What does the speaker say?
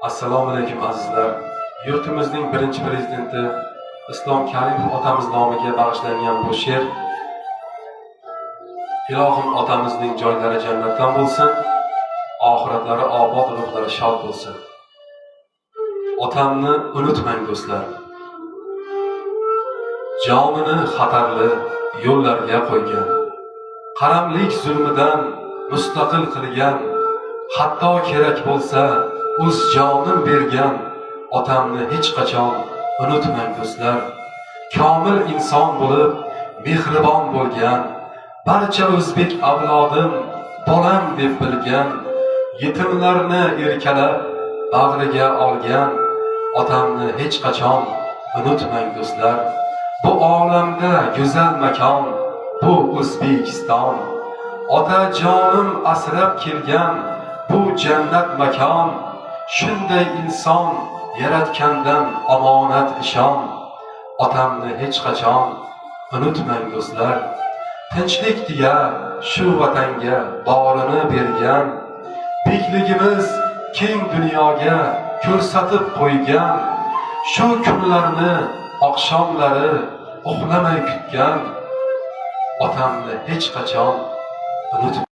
Assalomu alaykum azizlar. Yurtimizning birinchi prezidenti Islom Karimov otamiz nomiga bag'ishlangan bu she'r Ilohim otamizning joylari jannatdan bo'lsin, oxiratlari obod, ruhlari shod bo'lsin. Otamni unutmang do'stlar. Jonini xatarli yo'llarga qo'ygan, qaramlik zulmidan mustaqil qilgan, hatto kerak bo'lsa o'z jonin bergan otamni hech qachon unutmang do'stlar. Komil inson bo'lib mehribon bo'lgan, barcha o'zbek avlodim bolam deb bilgan, yetimlarni erkalab bag'riga olgan otamni hech qachon unutmang do'stlar. Bu olamda go'zal makon bu O'zbekiston, otajonim asrab kelgan bu jannat makon. Shunday inson yaratgandan omonat ishon, otamni hech qachon unutmang do'stlar. Tinchlik deya shu vatanga borini bergan, bekligimiz keng dunyoga ko'rsatib qo'ygan, shu kunlarni oqshomlari uxlamay kutgan, otamni hech qachon unutmang.